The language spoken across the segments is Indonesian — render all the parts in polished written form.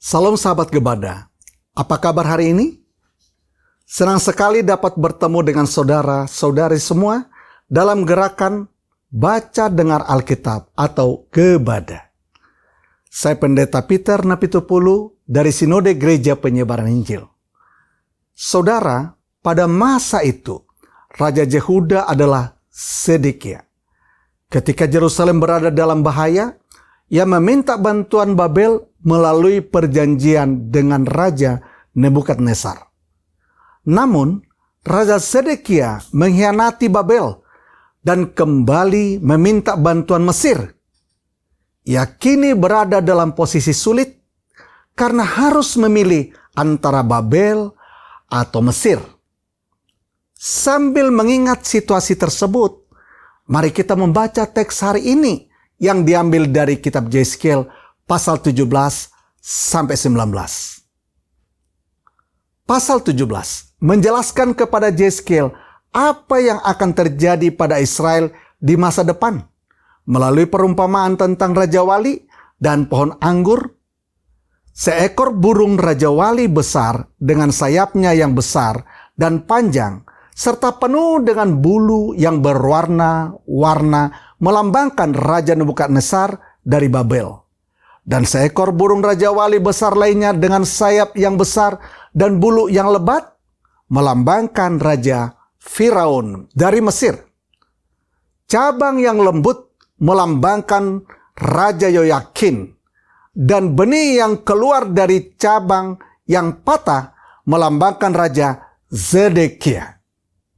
Salam sahabat Gebada, apa kabar hari ini? Senang sekali dapat bertemu dengan saudara-saudari semua dalam gerakan Baca Dengar Alkitab atau Gebada. Saya Pendeta Peter Napitupulu dari Sinode Gereja Penyebaran Injil. Saudara, pada masa itu, Raja Yehuda adalah Sedekia. Ketika Yerusalem berada dalam bahaya, ia meminta bantuan Babel melalui perjanjian dengan Raja Nebukadnezar. Namun, Raja Sedekia mengkhianati Babel dan kembali meminta bantuan Mesir. Ia kini berada dalam posisi sulit karena harus memilih antara Babel atau Mesir. Sambil mengingat situasi tersebut, mari kita membaca teks hari ini yang diambil dari kitab Yeskiel pasal 17 sampai 19. Pasal 17 menjelaskan kepada Yeskiel apa yang akan terjadi pada Israel di masa depan melalui perumpamaan tentang Raja Wali dan pohon anggur. Seekor burung Raja Wali besar dengan sayapnya yang besar dan panjang serta penuh dengan bulu yang berwarna-warna melambangkan Raja Nebukadnezar dari Babel. Dan seekor burung Raja Wali besar lainnya dengan sayap yang besar dan bulu yang lebat melambangkan Raja Firaun dari Mesir. Cabang yang lembut melambangkan Raja Yoyakin, dan benih yang keluar dari cabang yang patah melambangkan Raja Zedekia.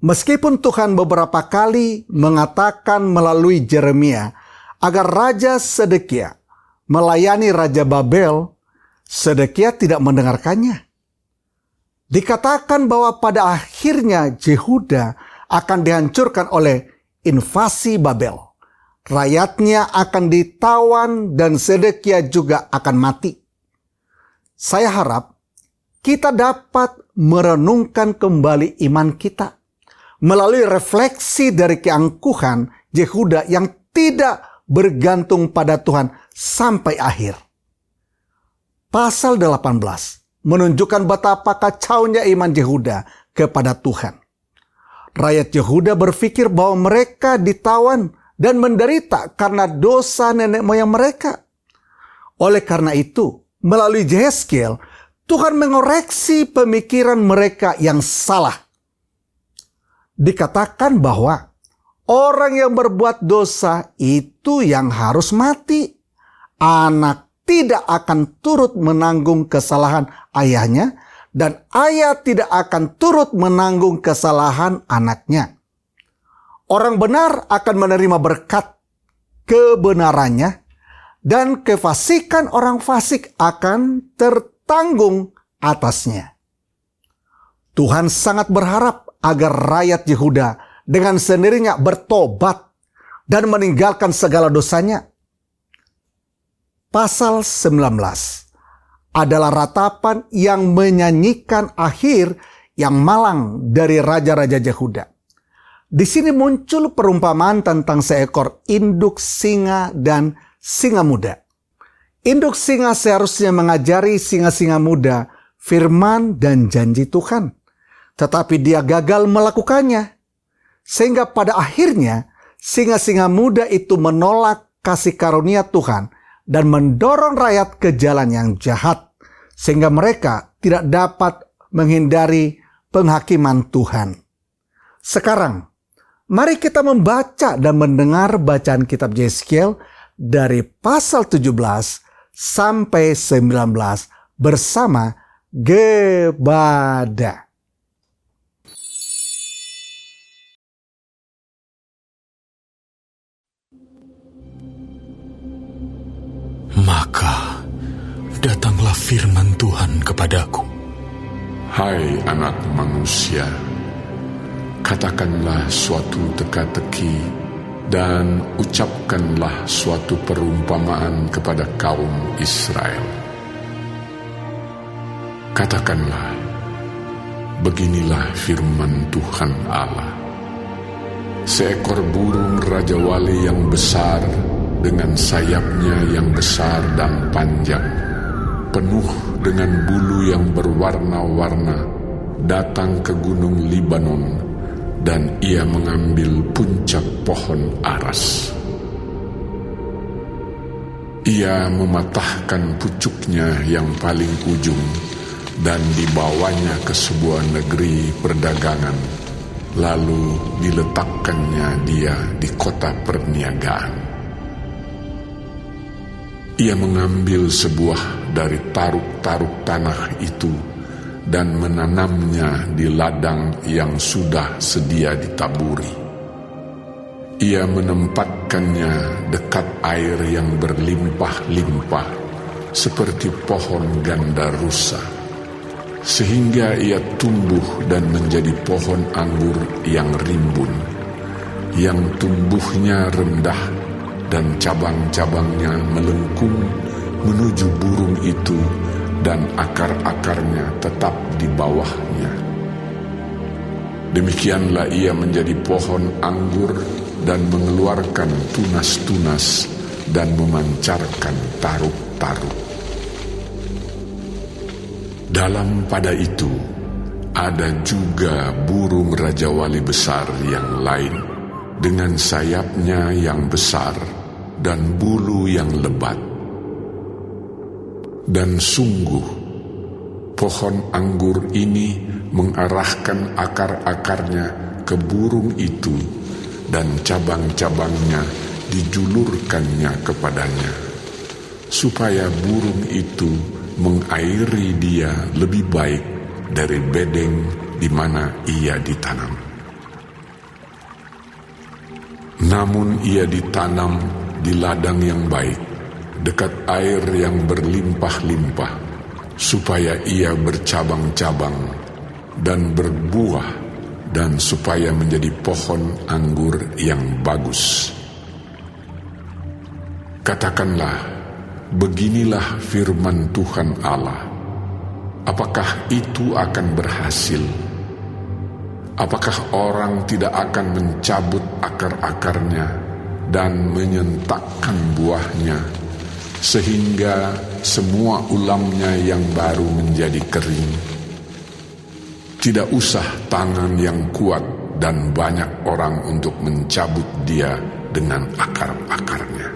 Meskipun Tuhan beberapa kali mengatakan melalui Yeremia agar Raja Sedekia melayani Raja Babel, Sedekia tidak mendengarkannya. Dikatakan bahwa pada akhirnya Yehuda akan dihancurkan oleh invasi Babel. Rakyatnya akan ditawan dan Sedekia juga akan mati. Saya harap kita dapat merenungkan kembali iman kita melalui refleksi dari keangkuhan Yehuda yang tidak bergantung pada Tuhan sampai akhir. Pasal 18 menunjukkan betapa kacaunya iman Yehuda kepada Tuhan. Rakyat Yehuda berpikir bahwa mereka ditawan dan menderita karena dosa nenek moyang mereka. Oleh karena itu, melalui Yeskiel, Tuhan mengoreksi pemikiran mereka yang salah. Dikatakan bahwa orang yang berbuat dosa itu yang harus mati. Anak tidak akan turut menanggung kesalahan ayahnya, dan ayah tidak akan turut menanggung kesalahan anaknya. Orang benar akan menerima berkat kebenarannya, dan kefasikan orang fasik akan tertanggung atasnya. Tuhan sangat berharap agar rakyat Yehuda dengan sendirinya bertobat dan meninggalkan segala dosanya. Pasal 19 adalah ratapan yang menyanyikan akhir yang malang dari raja-raja Yehuda. Di sini muncul perumpamaan tentang seekor induk singa dan singa muda. Induk singa seharusnya mengajari singa-singa muda firman dan janji Tuhan. Tetapi dia gagal melakukannya. Sehingga pada akhirnya singa-singa muda itu menolak kasih karunia Tuhan dan mendorong rakyat ke jalan yang jahat. Sehingga mereka tidak dapat menghindari penghakiman Tuhan. Sekarang, mari kita membaca dan mendengar bacaan kitab Yeskiel dari pasal 17 sampai 19 bersama Gebada. Maka datanglah firman Tuhan kepadaku. Hai anak manusia, katakanlah suatu teka-teki dan ucapkanlah suatu perumpamaan kepada kaum Israel. Katakanlah, beginilah firman Tuhan Allah. Seekor burung Raja Wali yang besar dengan sayapnya yang besar dan panjang penuh dengan bulu yang berwarna-warna, datang ke gunung Libanon, dan ia mengambil puncak pohon aras. Ia mematahkan pucuknya yang paling ujung dan dibawanya ke sebuah negeri perdagangan, lalu diletakkannya dia di kota perniagaan. Ia mengambil sebuah dari taruk-taruk tanah itu dan menanamnya di ladang yang sudah sedia ditaburi. Ia menempatkannya dekat air yang berlimpah-limpah seperti pohon gandarusa, sehingga ia tumbuh dan menjadi pohon anggur yang rimbun, yang tumbuhnya rendah dan cabang-cabangnya melengkung menuju burung itu, dan akar-akarnya tetap di bawahnya. Demikianlah ia menjadi pohon anggur dan mengeluarkan tunas-tunas dan memancarkan taruk-taruk. Dalam pada itu ada juga burung rajawali besar yang lain dengan sayapnya yang besar dan bulu yang lebat. Dan sungguh, pohon anggur ini mengarahkan akar-akarnya ke burung itu, dan cabang-cabangnya dijulurkannya kepadanya, supaya burung itu mengairi dia lebih baik dari bedeng di mana ia ditanam. Namun ia ditanam di ladang yang baik, dekat air yang berlimpah-limpah, supaya ia bercabang-cabang dan berbuah, dan supaya menjadi pohon anggur yang bagus. Katakanlah, beginilah firman Tuhan Allah. Apakah itu akan berhasil? Apakah orang tidak akan mencabut akar-akarnya dan menyentakkan buahnya, sehingga semua ulamnya yang baru menjadi kering? Tidak usah tangan yang kuat dan banyak orang untuk mencabut dia dengan akar-akarnya.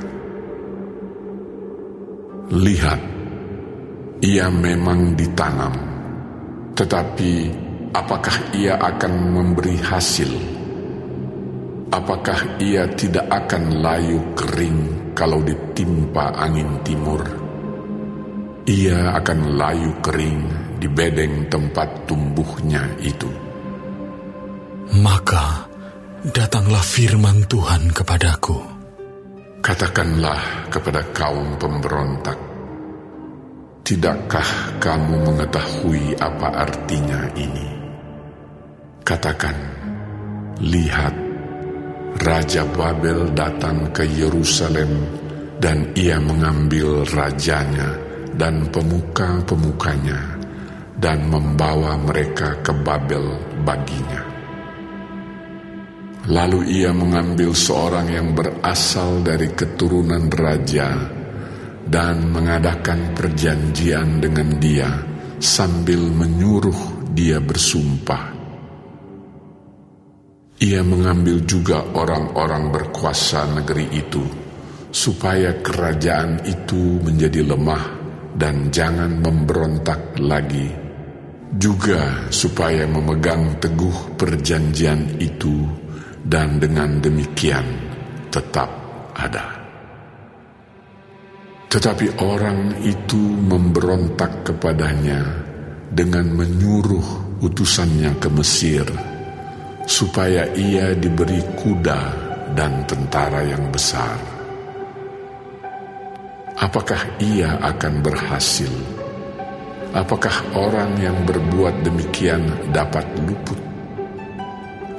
Lihat, ia memang ditanam, tetapi apakah ia akan memberi hasil? Apakah ia tidak akan layu kering kalau ditimpa angin timur? Ia akan layu kering di bedeng tempat tumbuhnya itu. Maka datanglah firman Tuhan kepadaku. Katakanlah kepada kaum pemberontak, tidakkah kamu mengetahui apa artinya ini? Katakan, lihat, Raja Babel datang ke Yerusalem, dan ia mengambil rajanya dan pemuka-pemukanya, dan membawa mereka ke Babel baginya. Lalu ia mengambil seorang yang berasal dari keturunan raja, dan mengadakan perjanjian dengan dia, sambil menyuruh dia bersumpah. Ia mengambil juga orang-orang berkuasa negeri itu, supaya kerajaan itu menjadi lemah dan jangan memberontak lagi, juga supaya memegang teguh perjanjian itu, dan dengan demikian tetap ada. Tetapi orang itu memberontak kepadanya dengan menyuruh utusannya ke Mesir, supaya ia diberi kuda dan tentara yang besar. Apakah ia akan berhasil? Apakah orang yang berbuat demikian dapat luput?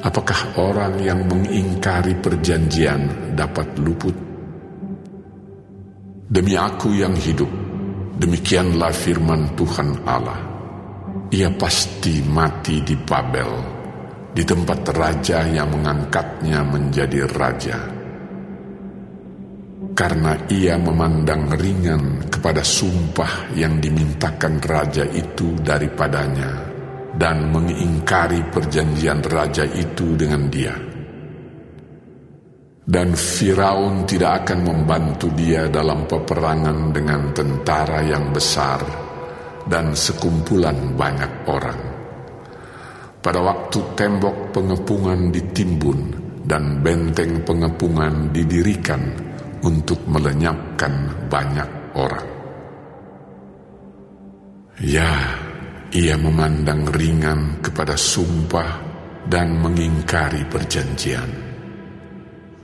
Apakah orang yang mengingkari perjanjian dapat luput? Demi aku yang hidup, demikianlah firman Tuhan Allah, ia pasti mati di Babel, di tempat raja yang mengangkatnya menjadi raja. karena ia memandang ringan kepada sumpah yang dimintakan raja itu daripadanya dan mengingkari perjanjian raja itu dengan dia. Dan Firaun tidak akan membantu dia dalam peperangan dengan tentara yang besar dan sekumpulan banyak orang. Pada waktu tembok pengepungan ditimbun dan benteng pengepungan didirikan untuk melenyapkan banyak orang. Ya, ia memandang ringan kepada sumpah dan mengingkari perjanjian.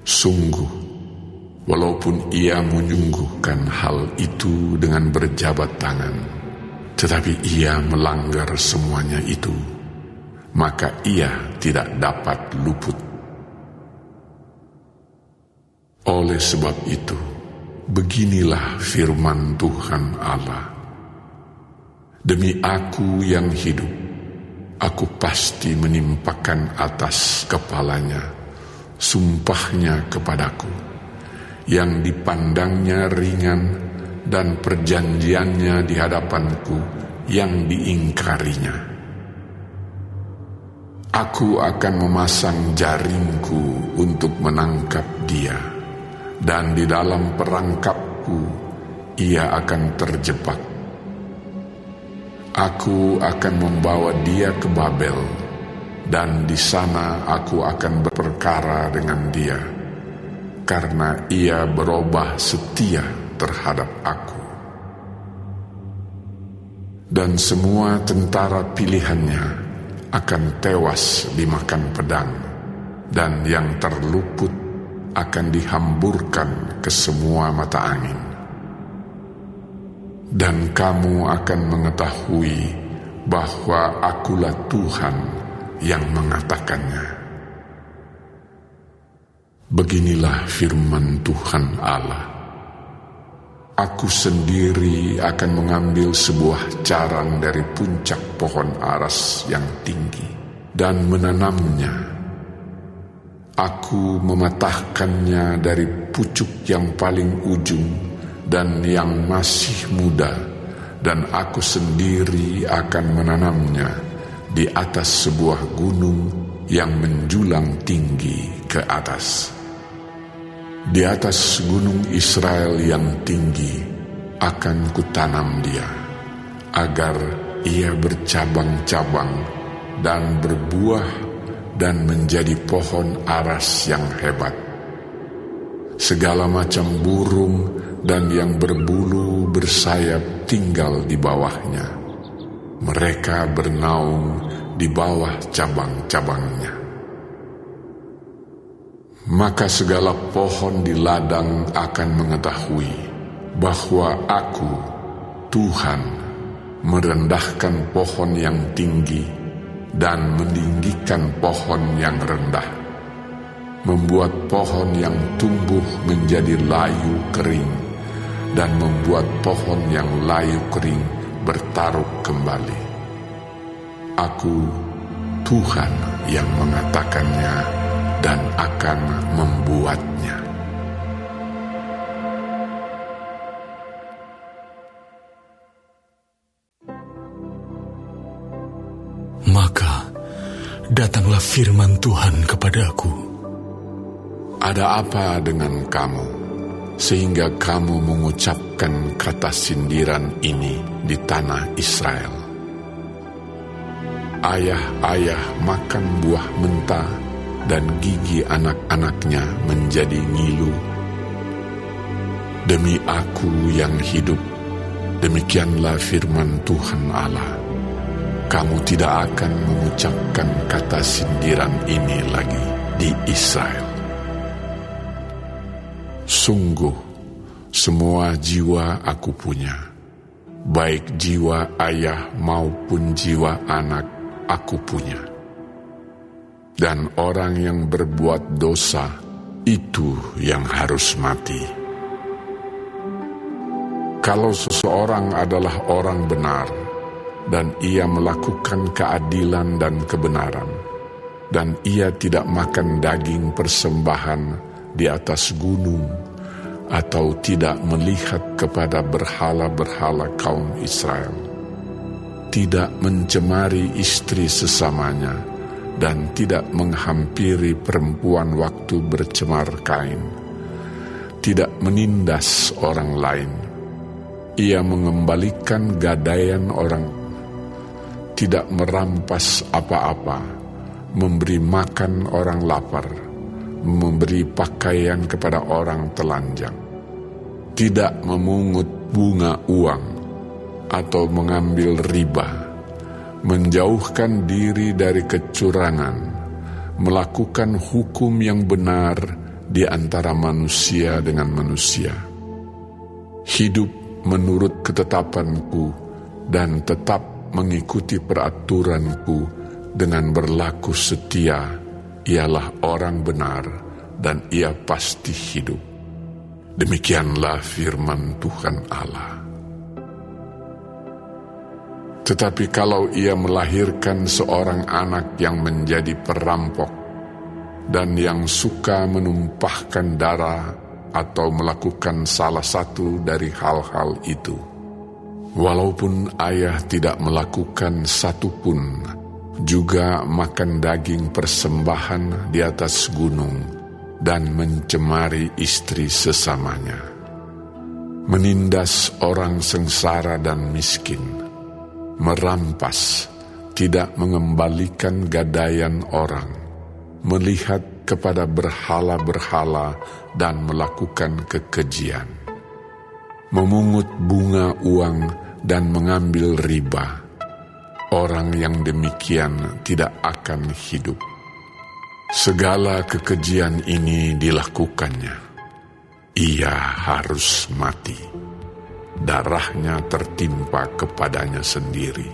Sungguh, walaupun ia menyungguhkan hal itu dengan berjabat tangan, tetapi ia melanggar semuanya itu, maka ia tidak dapat luput. Oleh sebab itu, beginilah firman Tuhan Allah. Demi aku yang hidup, aku pasti menimpakan atas kepalanya sumpahnya kepadaku, yang dipandangnya ringan, dan perjanjiannya di hadapanku yang diingkarinya. Aku akan memasang jaringku untuk menangkap dia, dan di dalam perangkapku ia akan terjebak. Aku akan membawa dia ke Babel, dan di sana aku akan berperkara dengan dia, karena ia berubah setia terhadap aku. Dan semua tentara pilihannya akan tewas dimakan pedang, dan yang terluput akan dihamburkan ke semua mata angin. Dan kamu akan mengetahui bahwa akulah Tuhan yang mengatakannya. Beginilah firman Tuhan Allah. Aku sendiri akan mengambil sebuah carang dari puncak pohon aras yang tinggi dan menanamnya. Aku mematahkannya dari pucuk yang paling ujung dan yang masih muda, dan aku sendiri akan menanamnya di atas sebuah gunung yang menjulang tinggi ke atas. Di atas gunung Israel yang tinggi akan kutanam dia, agar ia bercabang-cabang dan berbuah dan menjadi pohon aras yang hebat. Segala macam burung dan yang berbulu bersayap tinggal di bawahnya. Mereka bernaung di bawah cabang-cabangnya. Maka segala pohon di ladang akan mengetahui bahwa aku, Tuhan, merendahkan pohon yang tinggi dan meninggikan pohon yang rendah, membuat pohon yang tumbuh menjadi layu kering, dan membuat pohon yang layu kering bertaruh kembali. Aku, Tuhan, yang mengatakannya dan akan membuatnya. Maka datanglah firman Tuhan kepadaku. Ada apa dengan kamu, sehingga kamu mengucapkan kata sindiran ini di tanah Israel? Ayah-ayah makan buah mentah, dan gigi anak-anaknya menjadi ngilu. Demi aku yang hidup, demikianlah firman Tuhan Allah, kamu tidak akan mengucapkan kata sindiran ini lagi di Israel. Sungguh, semua jiwa aku punya, baik jiwa ayah maupun jiwa anak aku punya. Dan orang yang berbuat dosa, itu yang harus mati. Kalau seseorang adalah orang benar, dan ia melakukan keadilan dan kebenaran, dan ia tidak makan daging persembahan di atas gunung, atau tidak melihat kepada berhala-berhala kaum Israel, tidak mencemari istri sesamanya, dan tidak menghampiri perempuan waktu bercemar kain, tidak menindas orang lain. Ia mengembalikan gadaian orang, tidak merampas apa-apa, memberi makan orang lapar, memberi pakaian kepada orang telanjang, tidak memungut bunga uang atau mengambil riba, menjauhkan diri dari kecurangan, melakukan hukum yang benar di antara manusia dengan manusia, hidup menurut ketetapanku dan tetap mengikuti peraturanku dengan berlaku setia. Ialah orang benar dan ia pasti hidup. Demikianlah firman Tuhan Allah. Tetapi kalau ia melahirkan seorang anak yang menjadi perampok dan yang suka menumpahkan darah atau melakukan salah satu dari hal-hal itu, walaupun ayah tidak melakukan satupun, juga makan daging persembahan di atas gunung dan mencemari istri sesamanya, menindas orang sengsara dan miskin, merampas, tidak mengembalikan gadaian orang, melihat kepada berhala-berhala dan melakukan kekejian, memungut bunga uang dan mengambil riba. Orang yang demikian tidak akan hidup. Segala kekejian ini dilakukannya. Ia harus mati. Darahnya tertimpa kepadanya sendiri.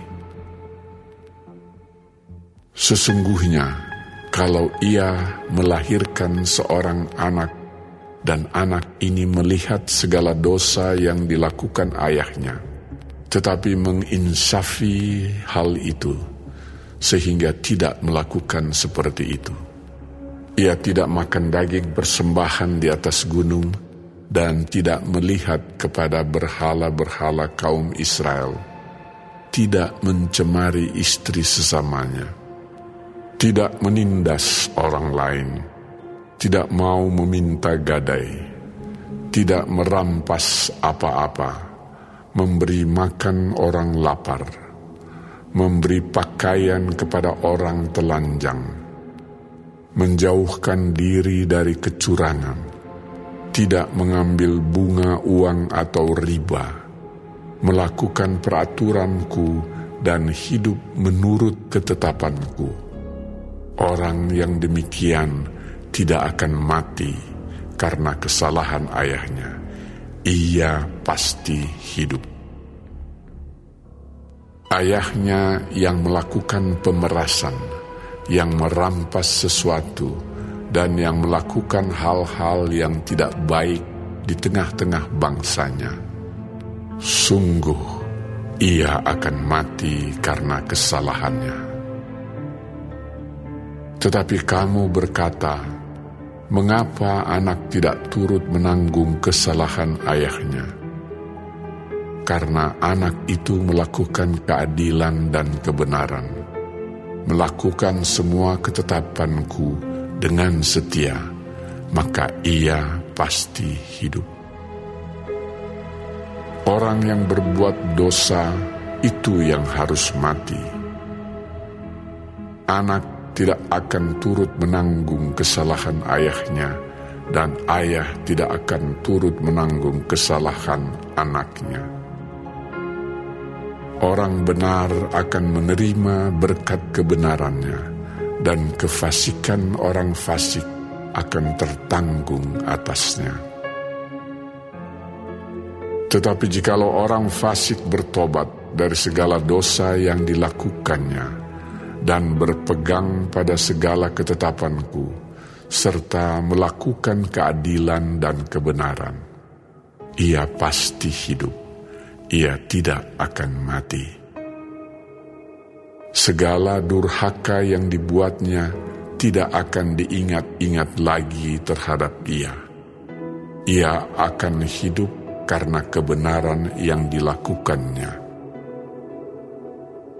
Sesungguhnya, kalau ia melahirkan seorang anak dan anak ini melihat segala dosa yang dilakukan ayahnya, tetapi menginsafi hal itu, sehingga tidak melakukan seperti itu. Ia tidak makan daging persembahan di atas gunung, dan tidak melihat kepada berhala-berhala kaum Israel, tidak mencemari istri sesamanya, tidak menindas orang lain, tidak mau meminta gadai, tidak merampas apa-apa, memberi makan orang lapar, memberi pakaian kepada orang telanjang, menjauhkan diri dari kecurangan, tidak mengambil bunga uang atau riba, melakukan peraturanku dan hidup menurut ketetapanku. Orang yang demikian tidak akan mati karena kesalahan ayahnya. Ia pasti hidup. Ayahnya yang melakukan pemerasan, yang merampas sesuatu, dan yang melakukan hal-hal yang tidak baik di tengah-tengah bangsanya, sungguh ia akan mati karena kesalahannya. Tetapi kamu berkata, mengapa anak tidak turut menanggung kesalahan ayahnya? Karena anak itu melakukan keadilan dan kebenaran, melakukan semua ketetapanku dengan setia, maka ia pasti hidup. Orang yang berbuat dosa itu yang harus mati. Anak tidak akan turut menanggung kesalahan ayahnya, dan ayah tidak akan turut menanggung kesalahan anaknya. Orang benar akan menerima berkat kebenarannya, dan kefasikan orang fasik akan tertanggung atasnya. Tetapi jikalau orang fasik bertobat dari segala dosa yang dilakukannya, dan berpegang pada segala ketetapanku, serta melakukan keadilan dan kebenaran, ia pasti hidup. Ia tidak akan mati. Segala durhaka yang dibuatnya tidak akan diingat-ingat lagi terhadap ia. ia akan hidup karena kebenaran yang dilakukannya.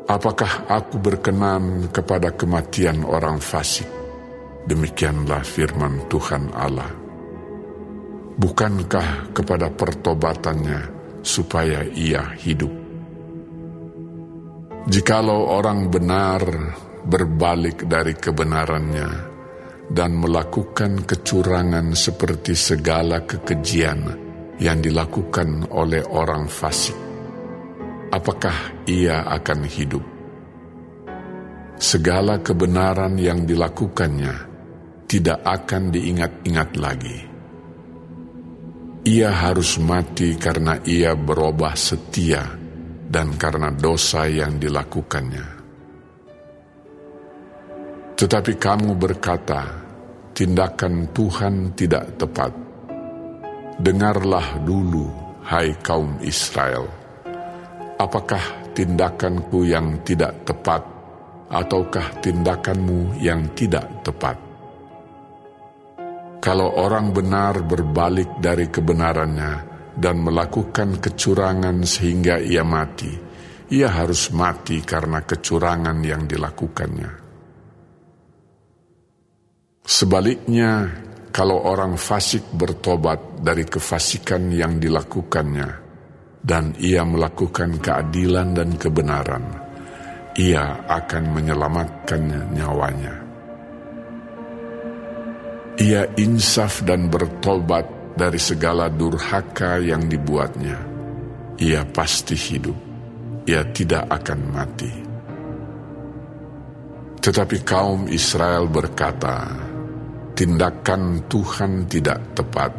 Apakah aku berkenan kepada kematian orang fasik? Demikianlah firman Tuhan Allah. Bukankah kepada pertobatannya supaya ia hidup? Jikalau orang benar berbalik dari kebenarannya dan melakukan kecurangan seperti segala kekejian yang dilakukan oleh orang fasik, apakah ia akan hidup? Segala kebenaran yang dilakukannya tidak akan diingat-ingat lagi. Ia harus mati karena ia berubah setia dan karena dosa yang dilakukannya. Tetapi kamu berkata, tindakan Tuhan tidak tepat. Dengarlah dulu, hai kaum Israel. Apakah tindakanku yang tidak tepat, ataukah tindakanmu yang tidak tepat? Kalau orang benar berbalik dari kebenarannya dan melakukan kecurangan sehingga ia mati, ia harus mati karena kecurangan yang dilakukannya. Sebaliknya, kalau orang fasik bertobat dari kefasikan yang dilakukannya dan ia melakukan keadilan dan kebenaran, ia akan menyelamatkan nyawanya. Ia insaf dan bertobat dari segala durhaka yang dibuatnya. Ia pasti hidup. Ia tidak akan mati. Tetapi kaum Israel berkata, tindakan Tuhan tidak tepat.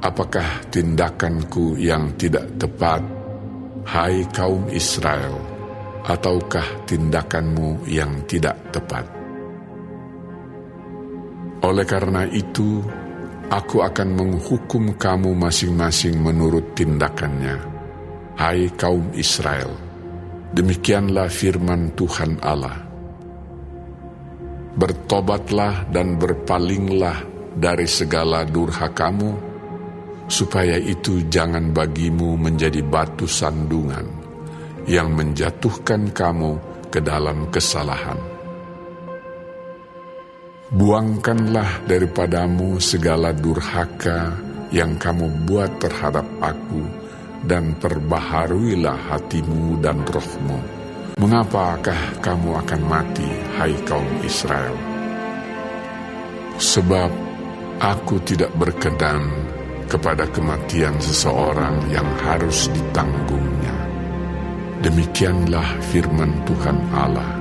Apakah tindakanku yang tidak tepat, hai kaum Israel, ataukah tindakanmu yang tidak tepat? Oleh karena itu, aku akan menghukum kamu masing-masing menurut tindakannya, hai kaum Israel. Demikianlah firman Tuhan Allah. Bertobatlah dan berpalinglah dari segala durhakamu, supaya itu jangan bagimu menjadi batu sandungan yang menjatuhkan kamu ke dalam kesalahan. Buangkanlah daripadamu segala durhaka yang kamu buat terhadap aku, dan perbaharuilah hatimu dan rohmu. Mengapakah kamu akan mati, hai kaum Israel? Sebab aku tidak berkenan kepada kematian seseorang yang harus ditanggungnya. Demikianlah firman Tuhan Allah.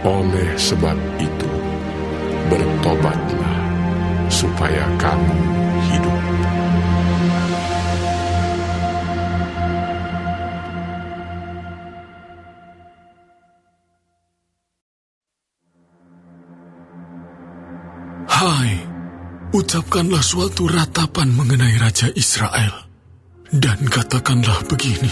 Oleh sebab itu, bertobatlah supaya kamu hidup. Hai, ucapkanlah suatu ratapan mengenai Raja Israel, dan katakanlah begini: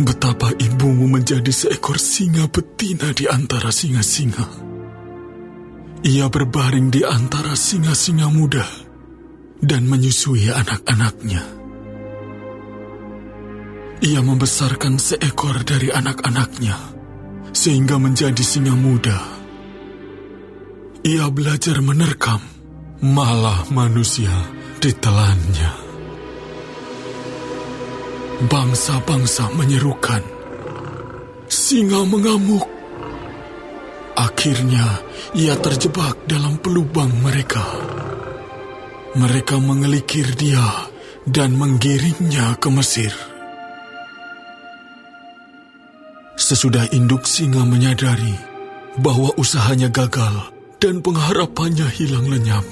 betapa ibumu menjadi seekor singa betina di antara singa-singa. Ia berbaring di antara singa-singa muda dan menyusui anak-anaknya. Ia membesarkan seekor dari anak-anaknya sehingga menjadi singa muda. Ia belajar menerkam, malah manusia ditelannya. Bangsa-bangsa menyerukan, singa mengamuk. Akhirnya ia terjebak dalam pelubang mereka. Mereka mengelikir dia dan menggiringnya ke Mesir. Sesudah induk singa menyadari bahwa usahanya gagal dan pengharapannya hilang lenyap,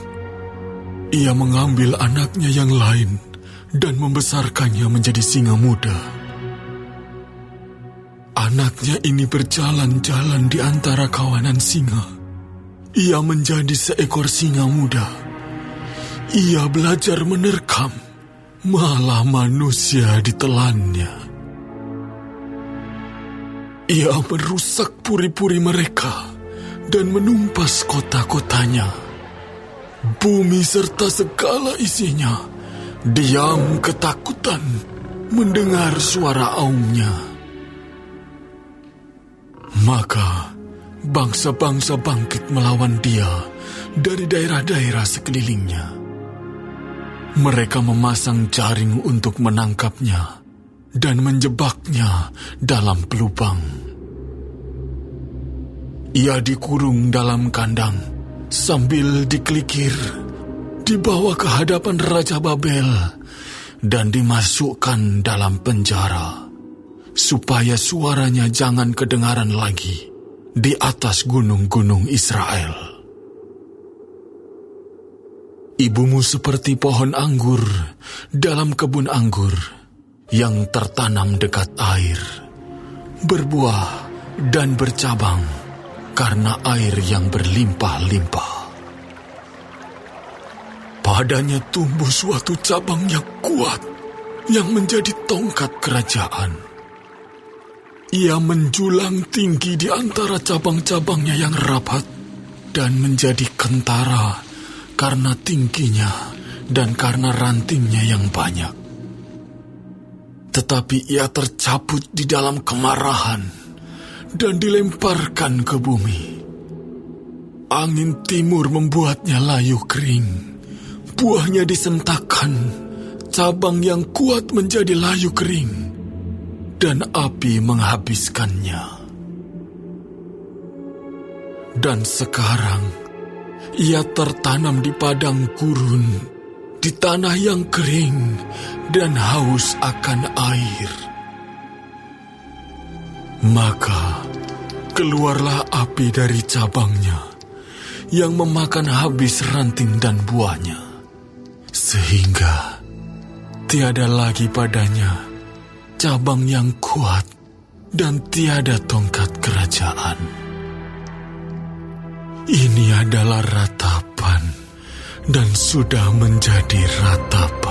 ia mengambil anaknya yang lain dan membesarkannya menjadi singa muda. Anaknya ini berjalan-jalan di antara kawanan singa. Ia menjadi seekor singa muda. Ia belajar menerkam, malah manusia ditelannya. Ia merusak puri-puri mereka dan menumpas kota-kotanya. Bumi serta segala isinya diam ketakutan mendengar suara aumnya. Maka bangsa-bangsa bangkit melawan dia dari daerah-daerah sekelilingnya. Mereka memasang jaring untuk menangkapnya dan menjebaknya dalam pelubang. Ia dikurung dalam kandang sambil dikelikir, dibawa ke hadapan Raja Babel dan dimasukkan dalam penjara, supaya suaranya jangan kedengaran lagi di atas gunung-gunung Israel. Ibumu seperti pohon anggur dalam kebun anggur yang tertanam dekat air, berbuah dan bercabang karena air yang berlimpah-limpah. Padanya tumbuh suatu cabang yang kuat, yang menjadi tongkat kerajaan. Ia menjulang tinggi di antara cabang-cabangnya yang rapat, dan menjadi kentara karena tingginya dan karena rantingnya yang banyak. Tetapi ia tercabut di dalam kemarahan dan dilemparkan ke bumi. Angin timur membuatnya layu kering, buahnya disentakkan, cabang yang kuat menjadi layu kering, dan api menghabiskannya. Dan sekarang ia tertanam di padang gurun, di tanah yang kering dan haus akan air. Maka keluarlah api dari cabangnya, yang memakan habis ranting dan buahnya, sehingga tiada lagi padanya cabang yang kuat dan tiada tongkat kerajaan. Ini adalah ratapan dan sudah menjadi ratapan.